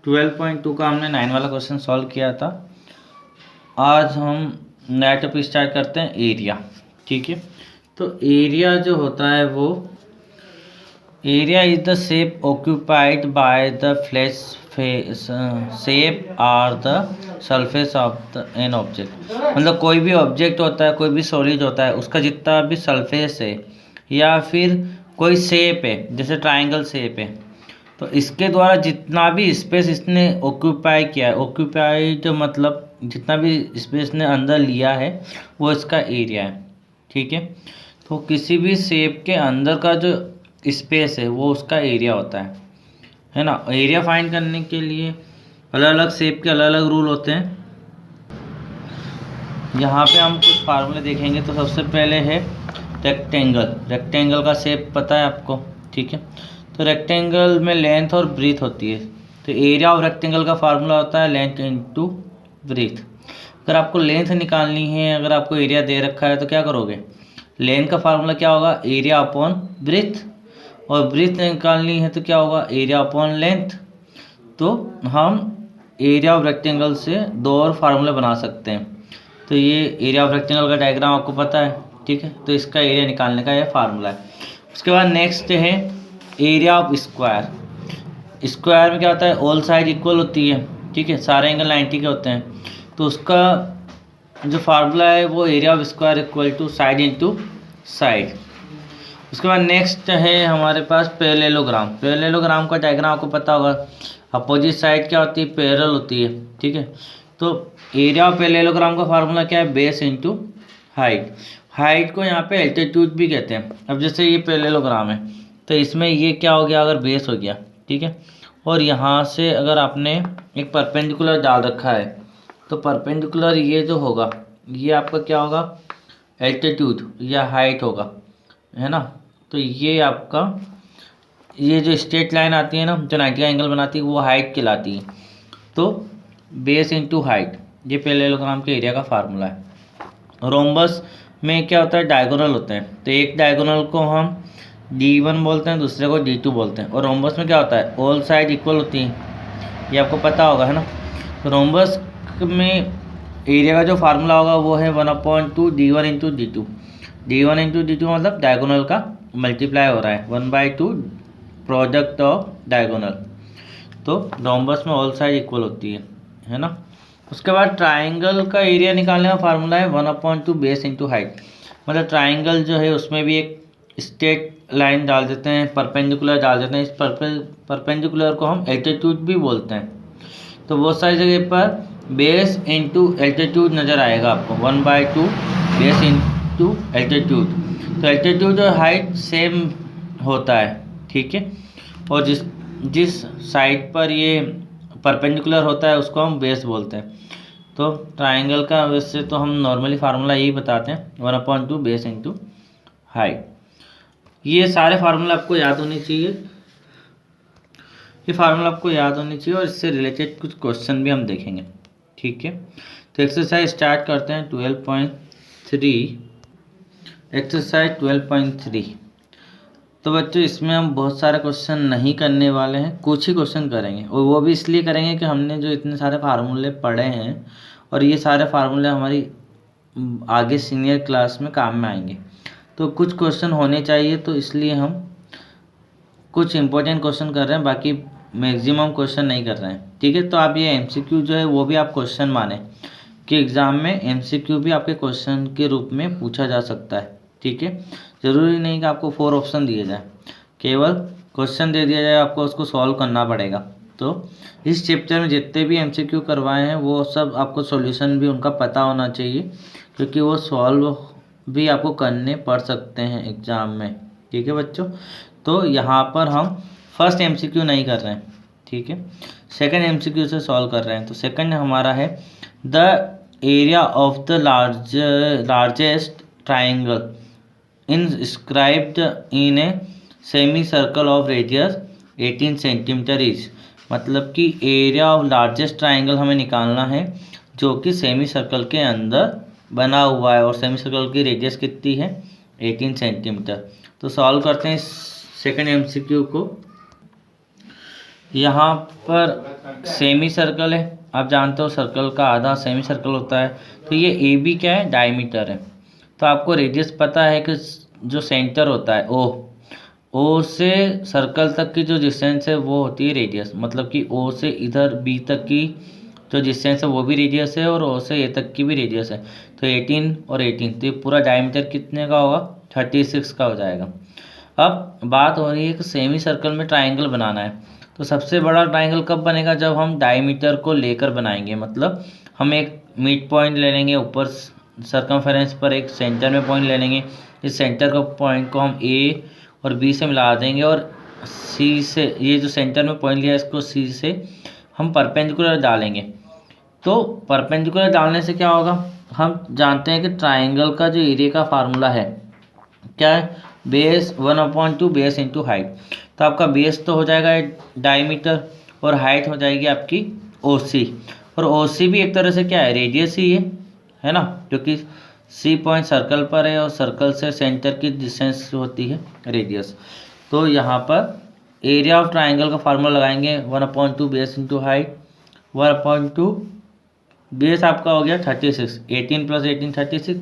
12.2 का हमने 9 वाला क्वेश्चन सॉल्व किया था। आज हम नया टॉपिक स्टार्ट करते हैं, एरिया। ठीक है, तो एरिया जो होता है वो area is the shape occupied by the flash shape are the surface of the an object. मतलब कोई भी ऑब्जेक्ट होता है, कोई भी सॉलिड होता है, उसका जितना भी सरफेस है या फिर कोई शेप है, जैसे ट्राइंगल शेप है, तो इसके द्वारा जितना भी स्पेस इसने ऑक्यूपाई किया है, ऑक्यूपाइड मतलब जितना भी स्पेस ने अंदर लिया है वो इसका एरिया है। ठीक है, तो किसी भी शेप के अंदर का जो स्पेस है वो उसका एरिया होता है ना। एरिया फाइंड करने के लिए अलग अलग शेप के अलग अलग रूल होते हैं। यहाँ पे हम कुछ फार्मूले देखेंगे। तो सबसे पहले है रेक्टेंगल। रेक्टेंगल का शेप पता है आपको, ठीक है। तो रेक्टेंगल में लेंथ और ब्रीथ होती है। तो एरिया ऑफ रेक्टेंगल का फार्मूला होता है लेंथ इनटू ब्रीथ। अगर आपको लेंथ निकालनी है, अगर आपको एरिया दे रखा है तो क्या करोगे, लेंथ का फार्मूला क्या होगा, एरिया अपॉन ब्रीथ, और ब्रीथ निकालनी है तो क्या होगा, एरिया अपॉन लेंथ। तो हम एरिया ऑफ रेक्टेंगल से दो और फार्मूले बना सकते हैं। तो ये एरिया ऑफ रेक्टेंगल का डायग्राम आपको पता है, ठीक है। तो इसका एरिया निकालने का ये फार्मूला है। उसके बाद नेक्स्ट है एरिया ऑफ स्क्वायर। स्क्वायर में क्या होता है, ऑल साइड इक्वल होती है, ठीक है, सारे एंगल 90 के होते हैं। तो उसका जो फार्मूला है वो area of square equal to side into side. उसके बाद नेक्स्ट है हमारे पास पैरेललोग्राम। पैरेललोग्राम का डायग्राम आपको पता होगा, अपोजिट साइड क्या होती है, पैरेलल होती है, ठीक है। तो एरिया ऑफ पैरेललोग्राम का फार्मूला क्या है, बेस इंटू हाइट। हाइट को यहाँ पे एल्टीट्यूड भी कहते हैं। अब जैसे ये पैरेललोग्राम है तो इसमें ये क्या हो गया, अगर बेस हो गया, ठीक है, और यहाँ से अगर आपने एक परपेंडिकुलर डाल रखा है तो परपेंडिकुलर ये जो होगा ये आपका क्या होगा, एल्टीट्यूड या हाइट होगा, है ना। तो ये आपका ये जो स्ट्रेट लाइन आती है ना, जो 90 का एंगल बनाती है, वो हाइट कहलाती है। तो बेस इंटू हाइट, ये पैरेललोग्राम के एरिया का फार्मूला है। रोम्बस में क्या होता है, डायगोनल होते हैं। तो एक डायगोनल को हम D1 बोलते हैं, दूसरे को D2 बोलते हैं। और रोम्बस में क्या होता है, ऑल साइड इक्वल होती हैं, ये आपको पता होगा, है ना। तो रोम्बस में एरिया का जो फार्मूला होगा वो है 1/2 D1 into D2। D1 into D2 मतलब डायगोनल का मल्टीप्लाई हो रहा है, 1/2 प्रोडक्ट ऑफ डायगोनल। तो रोम्बस में ऑल साइड इक्वल होती है ना। उसके बाद ट्राइंगल का एरिया निकालने का फार्मूला है 1/2 बेस इंटू हाइट। मतलब ट्राइंगल जो है उसमें भी एक स्ट्रेट लाइन डाल देते हैं, परपेंडिकुलर डाल देते हैं। इस परपेंडिकुलर को हम एल्टीट्यूड भी बोलते हैं। तो बहुत सारी जगह पर बेस इंटू एल्टीट्यूड नज़र आएगा आपको, 1/2 बेस इंटू एल्टीट्यूड। तो एल्टीट्यूड और हाइट सेम होता है, ठीक है। और जिस साइड पर ये परपेंडिकुलर होता है उसको हम बेस बोलते हैं। तो ट्राइंगल का वैसे तो हम नॉर्मली फार्मूला यही बताते हैं, 1/2 बेस इंटू हाइट। ये सारे फार्मूला आपको याद होने चाहिए, ये फार्मूला आपको याद होने चाहिए, और इससे रिलेटेड कुछ क्वेश्चन भी हम देखेंगे, ठीक है। तो एक्सरसाइज स्टार्ट करते हैं 12.3। एक्सरसाइज 12.3। तो बच्चों इसमें हम बहुत सारे क्वेश्चन नहीं करने वाले हैं, कुछ ही क्वेश्चन करेंगे, और वो भी इसलिए करेंगे कि हमने जो इतने सारे फार्मूले पढ़े हैं और ये सारे फार्मूले हमारी आगे सीनियर क्लास में काम में आएंगे। तो कुछ क्वेश्चन होने चाहिए, तो इसलिए हम कुछ इंपॉर्टेंट क्वेश्चन कर रहे हैं, बाकी मैक्सिमम क्वेश्चन नहीं कर रहे हैं, ठीक है। तो आप ये MCQ जो है वो भी आप क्वेश्चन माने कि एग्ज़ाम में MCQ भी आपके क्वेश्चन के रूप में पूछा जा सकता है, ठीक है। ज़रूरी नहीं कि आपको 4 ऑप्शन दिए जाए, केवल क्वेश्चन दे दिया जाए, आपको उसको सॉल्व करना पड़ेगा। तो इस चैप्टर में जितने भी MCQ करवाए हैं वो सब आपको सॉल्यूशन भी उनका पता होना चाहिए, क्योंकि वो सॉल्व भी आपको करने पड़ सकते हैं एग्ज़ाम में, ठीक है बच्चों। तो यहाँ पर हम फर्स्ट MCQ नहीं कर रहे हैं, ठीक है, सेकंड MCQ से सॉल्व कर रहे हैं। तो सेकंड हमारा है the area of the largest triangle inscribed in a semi circle of radius 18 centimetre is. मतलब कि एरिया ऑफ लार्जेस्ट ट्राइंगल हमें निकालना है जो कि सेमी सर्कल के अंदर बना हुआ है, और सेमी सर्कल की रेडियस कितनी है, 18 सेंटीमीटर। तो सॉल्व करते हैं सेकंड MCQ को। यहाँ पर सेमी सर्कल है, आप जानते हो सर्कल का आधा सेमी सर्कल होता है। तो ये ए बी क्या है, डायमीटर है। तो आपको रेडियस पता है कि जो सेंटर होता है ओ से सर्कल तक की जो डिस्टेंस है वो होती है रेडियस। मतलब कि ओ से इधर बी तक की जो डिस्टेंस है वो भी रेडियस है और ओ से ए तक की भी रेडियस है। तो 18 और 18, तो ये पूरा डायमीटर कितने का होगा, 36 का हो जाएगा। अब बात हो रही है कि सेमी सर्कल में ट्राइंगल बनाना है। तो सबसे बड़ा ट्राइंगल कब बनेगा, जब हम डायमीटर को लेकर बनाएंगे। मतलब हम एक मिड पॉइंट ले लेंगे ऊपर सर्कमफेरेंस पर, एक सेंटर में पॉइंट ले लेंगे। इस सेंटर का पॉइंट को हम ए और बी से मिला देंगे और सी से, ये जो सेंटर में पॉइंट लिया इसको सी से हम परपेंडिकुलर डालेंगे। तो परपेंडिकुलर डालने से क्या होगा, हम जानते हैं कि ट्राइंगल का जो एरिया का फार्मूला है क्या है, बेस 1/2 बेस इंटू हाइट। तो आपका बेस तो हो जाएगा डायमीटर और हाइट हो जाएगी आपकी ओसी। और ओसी भी एक तरह से क्या है, रेडियस ही है ना, क्योंकि सी पॉइंट सर्कल पर है और सर्कल से सेंटर की डिस्टेंस होती है रेडियस। तो यहाँ पर एरिया ऑफ ट्राइंगल का फार्मूला लगाएंगे 1/2 बेस इंटू हाइट। 1/2 बेस आपका हो गया 36, 18 + 18 36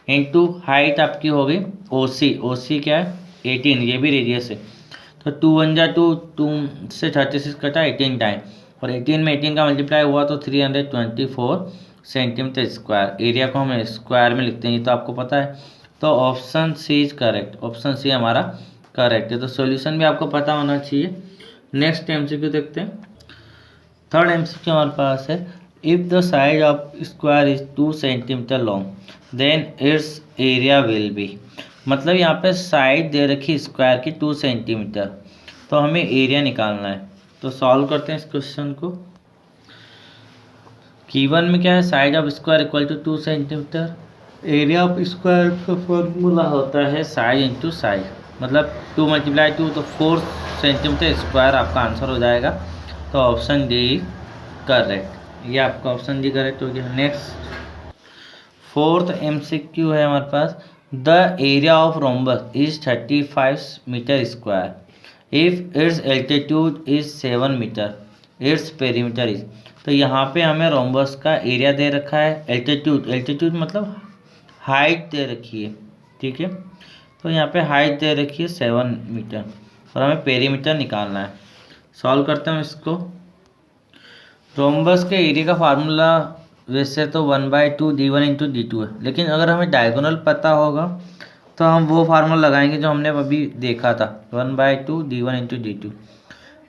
इंटू हाइट आपकी हो गई ओसी क्या है 18, ये भी रेडियस है। तो 2 × 1 = 2, 2 से 36 कटा 18 टाइम, और 18 में 18 का मल्टीप्लाई हुआ तो 324 सेंटीमीटर स्क्वायर। एरिया को हम स्क्वायर में लिखते हैं, ये तो आपको पता है। तो option C is correct, option C हमारा करेक्ट है। तो सॉल्यूशन भी आपको पता होना चाहिए। नेक्स्ट एमसीक्यू देखते हैं। थर्ड एमसीक्यू हमारे पास है, if the side of square is 2 centimetre long then its area will be. मतलब यहाँ पे साइड दे रखी स्क्वायर की 2 सेंटीमीटर, तो हमें एरिया निकालना है। तो सॉल्व करते हैं इस क्वेश्चन को। कीवन में क्या है, side of square equal to 2 centimetre. Area of square का फॉर्मूला होता है साइड इंटू साइड, मतलब 2 × 2 तो 4 सेंटीमीटर स्क्वायर आपका आंसर हो जाएगा। तो ऑप्शन डी करेक्ट, ये आपका ऑप्शन डी करेक्ट हो गया। नेक्स्ट फोर्थ एमसीक्यू है हमारे पास, the area of rhombus is 35 metre square if its altitude is 7 metre, its perimeter is. तो यहाँ पे हमें रोम्बस का एरिया दे रखा है, एल्टीट्यूड मतलब हाइट दे रखी है, ठीक है। तो यहाँ पे हाइट दे रखी है 7 मीटर और हमें पेरीमीटर निकालना है। सॉल्व करते हैं इसको। रोम्बस के एरिया का फार्मूला वैसे तो 1/2 d1 × d2 है, लेकिन अगर हमें डायगोनल पता होगा तो हम वो फार्मूला लगाएंगे जो हमने अभी देखा था, 1/2 d1 × d2।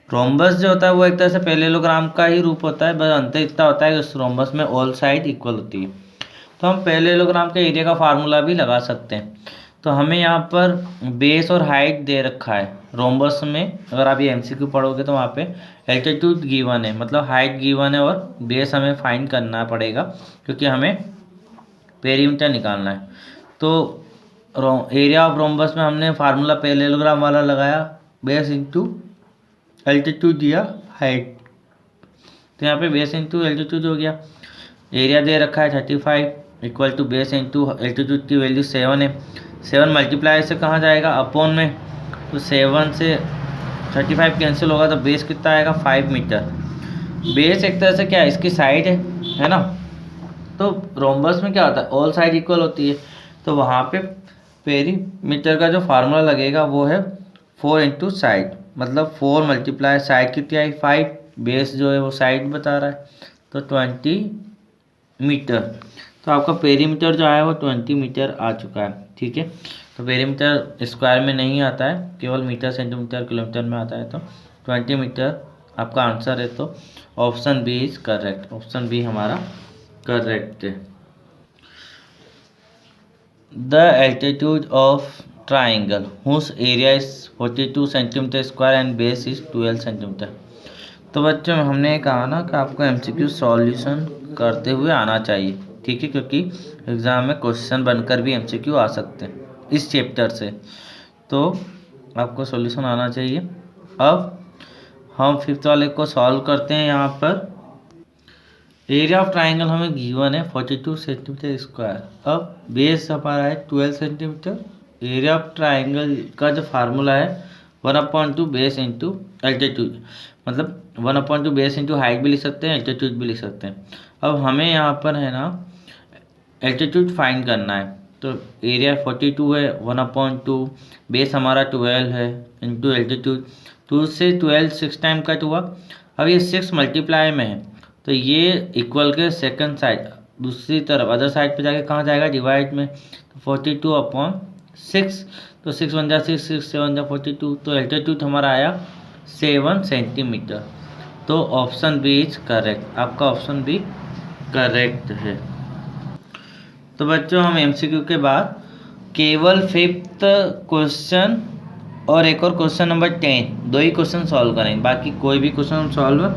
रोम्बस जो होता है वो एक तरह से पैरेललोग्राम का ही रूप होता है, बस अंतर इतना होता है कि उस रोम्बस में ऑल साइड इक्वल होती है। तो हम पैरेललोग्राम के एरिया का फार्मूला भी लगा सकते हैं। तो हमें यहाँ पर बेस और हाइट दे रखा है रोम्बस में। अगर आप ये एमसीक्यू पढ़ोगे तो वहाँ पे एल्टीट्यूड गिवन है, मतलब हाइट गिवन है, और बेस हमें फाइंड करना पड़ेगा क्योंकि हमें पेरीमीटर निकालना है। तो एरिया ऑफ रोम्बस में हमने फार्मूला पैरेललोग्राम वाला लगाया, बेस इंटू एल्टीट्यूड दिया हाइट। तो यहाँ पे बेस इंटू एल्टीट्यूड हो गया। एरिया दे रखा है 35 equal to base into altitude की वैल्यू 7 है। 7 मल्टीप्लाई से कहाँ जाएगा, अपॉन में। तो 7 से 35 कैंसिल होगा तो बेस कितना आएगा 5 मीटर। बेस एक तरह से क्या है, इसकी साइड है ना। तो रोम्बस में क्या होता है, ऑल साइड इक्वल होती है। तो वहाँ पे पेरीमीटर का जो फार्मूला लगेगा वो है 4 × साइड, मतलब 4 मल्टीप्लाई साइड कितनी आई 5, बेस जो है वो साइड बता रहा है तो 20 मीटर। तो आपका पेरीमीटर जो आया वो 20 मीटर आ चुका है, ठीक है। तो पेरीमीटर स्क्वायर में नहीं आता है, केवल मीटर सेंटीमीटर किलोमीटर में आता है। तो 20 मीटर आपका आंसर है। तो option B is correct, option B हमारा करेक्ट है। The altitude of triangle whose area is 42 centimetre square and base is 12 centimetre. तो बच्चों हमने कहा ना कि आपको एमसीक्यू सॉल्यूशन करते हुए आना चाहिए, ठीक है, क्योंकि एग्ज़ाम में क्वेश्चन बनकर भी एमसीक्यू आ सकते हैं इस चैप्टर से। तो आपको सॉल्यूशन आना चाहिए। अब हम 5th वाले को सॉल्व करते हैं। यहाँ पर एरिया ऑफ ट्राइंगल हमें गिवन है 42 सेंटीमीटर स्क्वायर। अब बेस हमारा है 12 सेंटीमीटर। एरिया ऑफ ट्राइंगल का जो फार्मूला है 1/2 बेस इंटू एल्टीट्यूड, मतलब 1/2 बेस इंटू हाइट भी लिख सकते हैं, एल्टीट्यूड भी लिख सकते हैं। अब हमें यहाँ पर है ना एल्टीट्यूड फाइंड करना है, तो एरिया 42 है, 1/2 बेस हमारा 12 है इंटू एल्टीट्यूड, 2 से 12 6 टाइम कट हुआ। अब ये 6 मल्टीप्लाई में है, तो ये इक्वल के सेकंड साइड दूसरी तरफ अदर साइड पे जाके कहाँ जाएगा, डिवाइड में, तो 42/6, तो 6 1 जा 6, 6 7 जा 42, तो एल्टीट्यूड हमारा आया 7 सेंटीमीटर। तो ऑप्शन बी इज करेक्ट, आपका ऑप्शन बी करेक्ट है। तो बच्चों हम एमसीक्यू के बाद केवल 5th क्वेश्चन और एक और क्वेश्चन नंबर 10, 2 ही क्वेश्चन सॉल्व करेंगे, बाकी कोई भी क्वेश्चन हम सॉल्व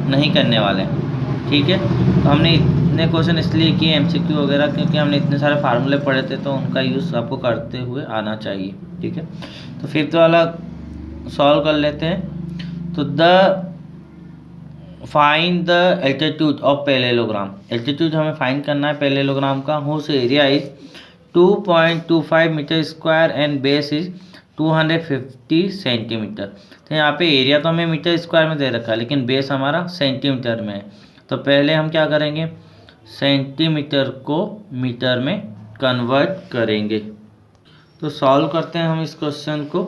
नहीं करने वाले हैं, ठीक है। तो हमने इतने क्वेश्चन इसलिए किए एमसीक्यू वगैरह, क्योंकि हमने इतने सारे फार्मूले पढ़े थे, तो उनका यूज़ आपको करते हुए आना चाहिए, ठीक है। तो 5th वाला सॉल्व कर लेते हैं। तो find the altitude of parallelogram, altitude हमें फाइंड करना है पैरेललोग्राम का, whose area is 2.25 metre square and base is 250 centimetre. तो यहाँ पे एरिया तो हमें मीटर स्क्वायर में दे रखा है, लेकिन बेस हमारा सेंटीमीटर में है। तो पहले हम क्या करेंगे, सेंटीमीटर को मीटर में कन्वर्ट करेंगे। तो सॉल्व करते हैं हम इस क्वेश्चन को।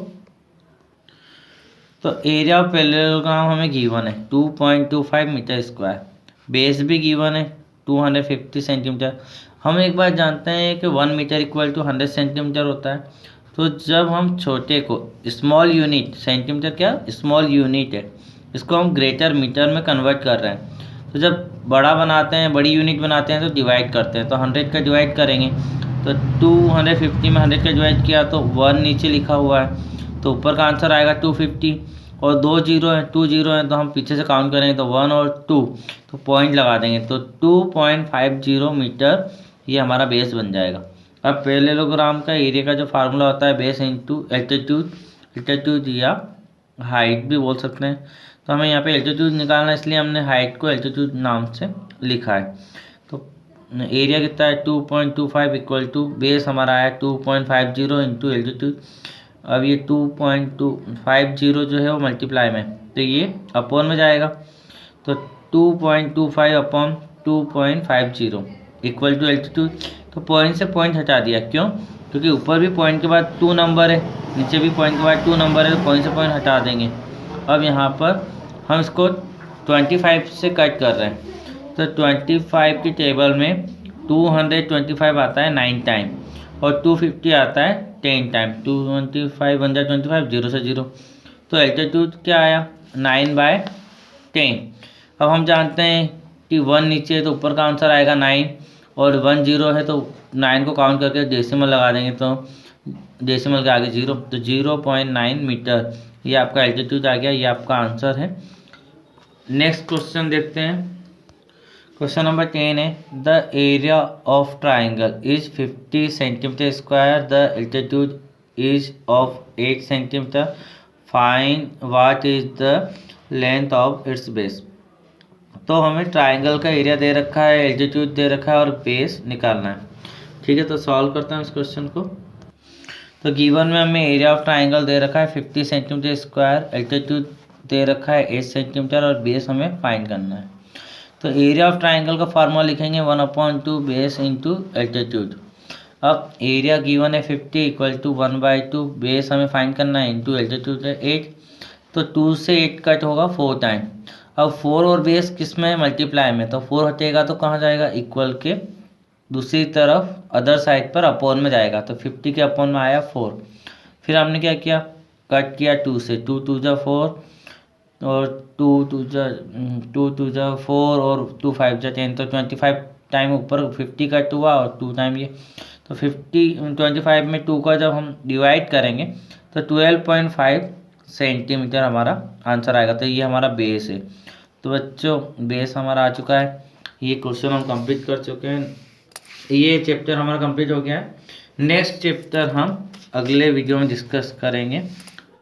तो एरिया ऑफ पैरेललोग्राम हमें गिवन है 2.25 मीटर स्क्वायर, बेस भी गिवन है 250 सेंटीमीटर। हम एक बार जानते हैं कि 1 मीटर इक्वल टू 100 सेंटीमीटर होता है। तो जब हम छोटे को स्मॉल यूनिट, सेंटीमीटर क्या स्मॉल यूनिट है, इसको हम ग्रेटर मीटर में कन्वर्ट कर रहे हैं। तो जब बड़ा बनाते हैं, बड़ी यूनिट बनाते हैं, तो डिवाइड करते हैं। तो 100 का डिवाइड करेंगे, तो 250 में 100 का डिवाइड किया तो 1 नीचे लिखा हुआ है, तो ऊपर का आंसर आएगा 250। और 2 जीरो है, 2 जीरो है, तो हम पीछे से काउंट करेंगे तो 1 और 2, तो पॉइंट लगा देंगे, तो 2.50 मीटर ये हमारा बेस बन जाएगा। अब पैरेललोग्राम का एरिया का जो फार्मूला होता है बेस इंटू एल्टीट्यूड, एल्टीट्यूड या हाइट भी बोल सकते हैं। तो हमें यहाँ पे एल्टीट्यूड निकालना है, इसलिए हमने हाइट को एल्टीट्यूड नाम से लिखा है। तो एरिया कितना है 2.25 इक्वल टू बेस हमारा आया 2.50 इंटू एल्टीट्यूड। अब ये 2.250 जो है वो मल्टीप्लाई में, तो ये अपॉन में जाएगा, तो 2.25 अपॉन 2.50 इक्वल टू एल्टीट्यूड। तो पॉइंट से पॉइंट हटा दिया, क्यों, क्योंकि ऊपर भी पॉइंट के बाद 2 नंबर है, नीचे भी पॉइंट के बाद 2 नंबर है, तो पॉइंट से पॉइंट हटा देंगे। अब यहाँ पर हम इसको 25 से कट कर रहे हैं, तो 25 की टेबल में 225 आता है 9 टाइम और 250 आता है 10 टाइम। 225 1 जा 25, 0 से 0, तो एल्टीट्यूड क्या आया 9/10। अब हम जानते हैं कि 1 नीचे है तो ऊपर का आंसर आएगा 9, और 1 0 है तो 9 को काउंट करके डेसिमल लगा देंगे, तो डेसिमल के आगे 0, तो 0.9 मीटर ये आपका एल्टीट्यूड आ गया, ये आपका आंसर है। नेक्स्ट क्वेश्चन देखते हैं। क्वेश्चन नंबर 10 है, the area of triangle is 50 centimetre square, the altitude is of 8 centimetre, find what is the length of its base. तो हमें ट्राइंगल का एरिया दे रखा है, एल्टीट्यूड दे रखा है और बेस निकालना है, ठीक है। तो सॉल्व करते हैं इस क्वेश्चन को। तो गिवन में हमें एरिया ऑफ ट्राइंगल दे रखा है 50 सेंटीमीटर स्क्वायर, एल्टीट्यूड दे रखा है 8 सेंटीमीटर और बेस हमें फाइंड करना है। तो एरिया ऑफ ट्राइंगल का फार्मूला लिखेंगे 1/2 बेस इंटू एल्टीट्यूड। अब एरिया गिवन है 50 इक्वल टू 1/2, बेस हमें फाइंड करना है इंटू एल्टीट्यूड है 8, तो 2 से 8 कट होगा 4 टाइम। अब 4 और बेस किस में है मल्टीप्लाई में, तो 4 हटेगा तो कहाँ जाएगा इक्वल के दूसरी तरफ अदर साइड पर अपॉन में जाएगा, तो 50 के अपॉन में आया 4। फिर हमने क्या किया, कट किया 2 से, 2 2 जा 4 और 2 2 जा 4 और 2 5 जा 10, तो 25 टाइम ऊपर 50 कट हुआ और 2 टाइम ये, तो 25 में 2 का जब हम डिवाइड करेंगे तो 12.5 सेंटीमीटर हमारा आंसर आएगा। तो ये हमारा बेस है। तो बच्चों बेस हमारा आ चुका है, ये क्वेश्चन हम कंप्लीट कर चुके हैं, ये चैप्टर हमारा कंप्लीट हो गया है। नेक्स्ट चैप्टर हम अगले वीडियो में डिस्कस करेंगे।